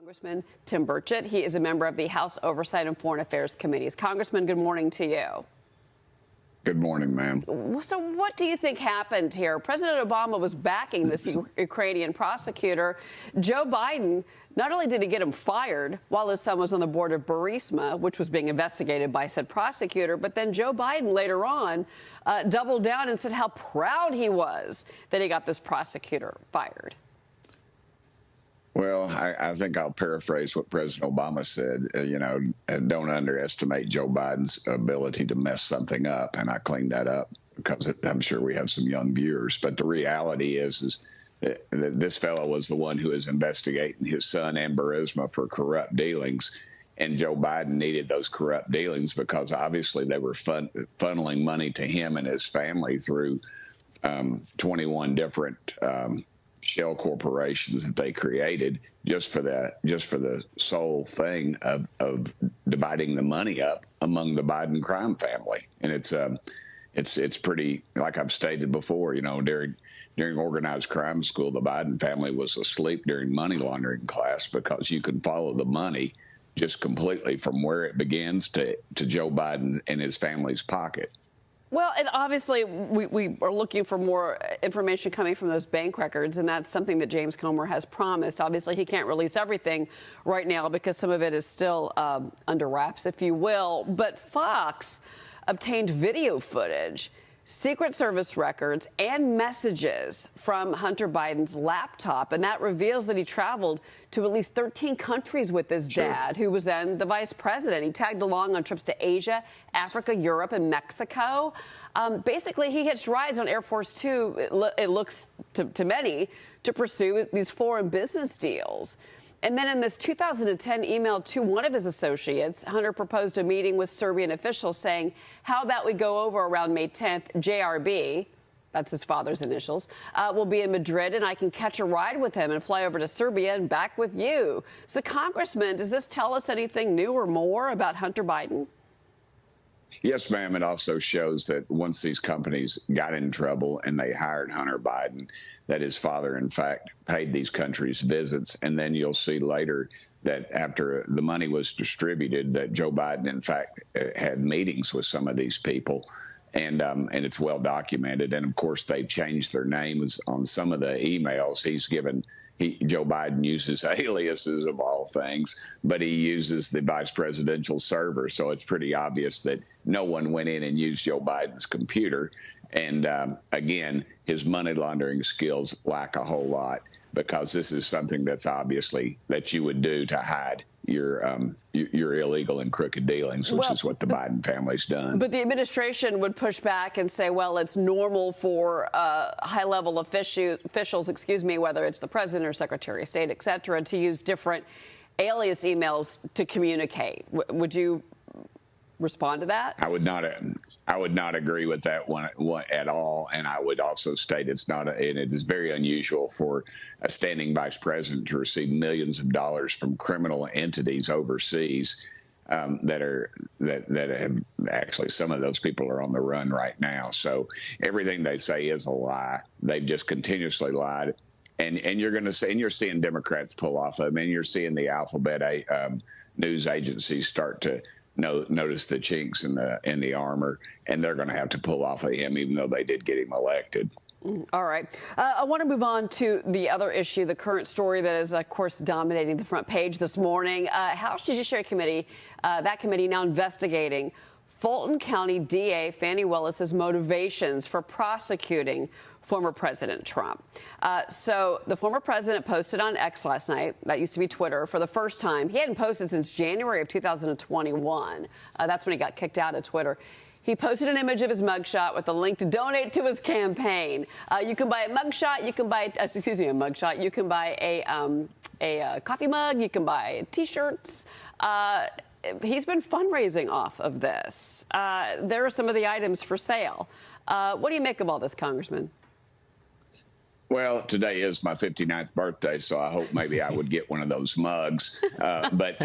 Congressman Tim Burchett. He is a member of the House Oversight and Foreign Affairs Committees. Congressman, good morning to you. Good morning, ma'am. So what do you think happened here? President Obama was backing this Ukrainian prosecutor. Joe Biden, not only did he get him fired while his son was on the board of Burisma, which was being investigated by said prosecutor, but then Joe Biden later on doubled down and said how proud he was that he got this prosecutor fired. Well, I think I'll paraphrase what President Obama said, don't underestimate Joe Biden's ability to mess something up. And I cleaned that up because I'm sure we have some young viewers. But the reality is that this fellow was the one who was investigating his son and Burisma for corrupt dealings. And Joe Biden needed those corrupt dealings because obviously they were funneling money to him and his family through 21 different shell corporations that they created just for the sole thing of dividing the money up among the Biden crime family. And it's pretty, like I've stated before, during organized crime school, the Biden family was asleep during money laundering class because you can follow the money just completely from where it begins to Joe Biden and his family's pocket. Well, and obviously we are looking for more information coming from those bank records, and that's something that James Comer has promised. Obviously, he can't release everything right now because some of it is still under wraps, if you will. But Fox obtained video footage, Secret Service records, and messages from Hunter Biden's laptop. And that reveals that he traveled to at least 13 countries with his dad, who was then the vice president. He tagged along on trips to Asia, Africa, Europe, and Mexico. Basically, he hitched rides on Air Force Two, it looks to many, to pursue these foreign business deals. And then in this 2010 email to one of his associates, Hunter proposed a meeting with Serbian officials saying, how about we go over around May 10th, JRB, that's his father's initials, will be in Madrid and I can catch a ride with him and fly over to Serbia and back with you. So, Congressman, does this tell us anything new or more about Hunter Biden? Yes, ma'am. It also shows that once these companies got in trouble and they hired Hunter Biden, that his father, in fact, paid these countries visits. And then you'll see later that after the money was distributed, that Joe Biden, in fact, had meetings with some of these people. And it's well documented. And, of course, they've changed their names on some of the emails. Joe Biden uses aliases of all things, but he uses the vice presidential server. So it's pretty obvious that no one went in and used Joe Biden's computer. And again, his money laundering skills lack a whole lot because this is something that's obviously that you would do to hide your illegal and crooked dealings, which is what the Biden family's done. But the administration would push back and say, well, it's normal for high-level officials, whether it's the president or secretary of state, et cetera, to use different alias emails to communicate. Would you respond to that? I would not agree with that one at all. And I would also state it is very unusual for a standing vice president to receive millions of dollars from criminal entities overseas that have actually, some of those people are on the run right now. So everything they say is a lie. They've just continuously lied. And you're seeing Democrats pull off of them, and you're seeing the alphabet news agencies start to notice the chinks in the armor, and they're going to have to pull off of him, even though they did get him elected. All right. I want to move on to the other issue, the current story that is, of course, dominating the front page this morning. House Judiciary Committee, that committee now investigating Fulton County DA Fani Willis's motivations for prosecuting former President Trump. So the former president posted on X last night, that used to be Twitter, for the first time. He hadn't posted since January of 2021. That's when he got kicked out of Twitter. He posted an image of his mugshot with a link to donate to his campaign. You can buy a mugshot. You can buy, a mugshot. You can buy a coffee mug. You can buy T-shirts. He's been fundraising off of this. There are some of the items for sale. What do you make of all this, Congressman? Well, today is my 59th birthday, so I hope maybe I would get one of those mugs. But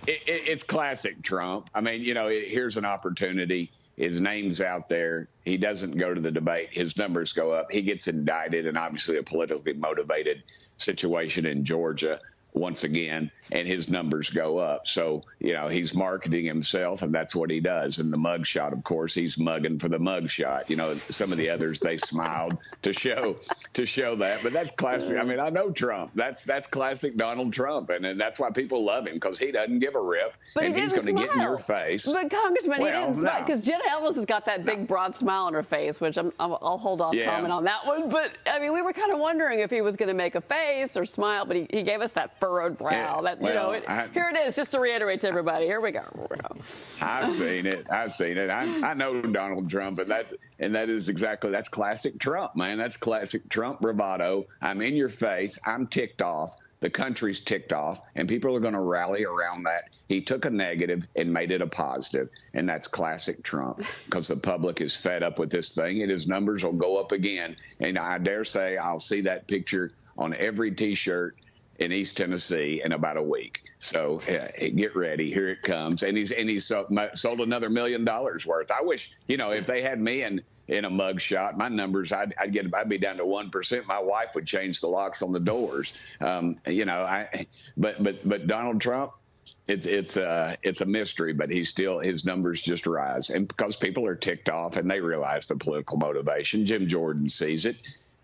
it's classic Trump. I mean, here's an opportunity. His name's out there. He doesn't go to the debate. His numbers go up. He gets indicted, and obviously a politically motivated situation in Georgia. once again, and his numbers go up. So, he's marketing himself, and that's what he does. And the mugshot, of course, he's mugging for the mugshot. Some of the others, they smiled to show that. But that's classic. I mean, I know Trump. That's classic Donald Trump. And that's why people love him, because he doesn't give a rip. But and he's going to get in your face. But, Congressman, he didn't smile, because Jenna Ellis has got that big, broad smile on her face, which I'll hold off comment on that one. But, I mean, we were kind of wondering if he was going to make a face or smile, but he gave us that furrowed brow. Here it is, just to reiterate to everybody. Here we go. I've seen it. I know Donald Trump, and that's classic Trump, man. That's classic Trump bravado. I'm in your face. I'm ticked off. The country's ticked off, and people are going to rally around that. He took a negative and made it a positive, and that's classic Trump, because the public is fed up with this thing, and his numbers will go up again. And I dare say I'll see that picture on every T-shirt in East Tennessee in about a week. So get ready. Here it comes. And he's sold another $1 million worth. I wish, if they had me in a mugshot, my numbers, I'd be down to 1%. My wife would change the locks on the doors. But Donald Trump, it's a mystery, but his numbers just rise. And because people are ticked off and they realize the political motivation, Jim Jordan sees it.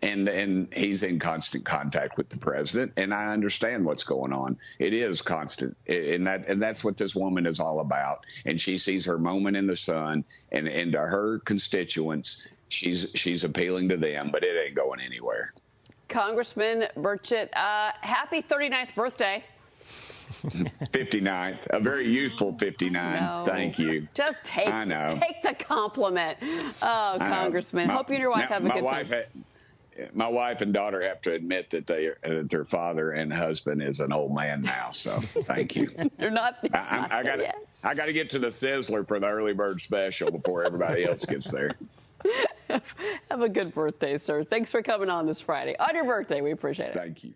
And he's in constant contact with the president, and I understand what's going on. It is constant, and that's what this woman is all about. And she sees her moment in the sun, and to her constituents, she's appealing to them, but it ain't going anywhere. Congressman Burchett, happy 39th birthday. 59th, a very youthful 59. No. Thank you. Just take the compliment. Oh, Congressman. Hope you and your wife have a good time. My wife and daughter have to admit that their father and husband is an old man now. So thank you. They're not. I got to get to the Sizzler for the early bird special before everybody else gets there. Have a good birthday, sir. Thanks for coming on this Friday. On your birthday, we appreciate it. Thank you.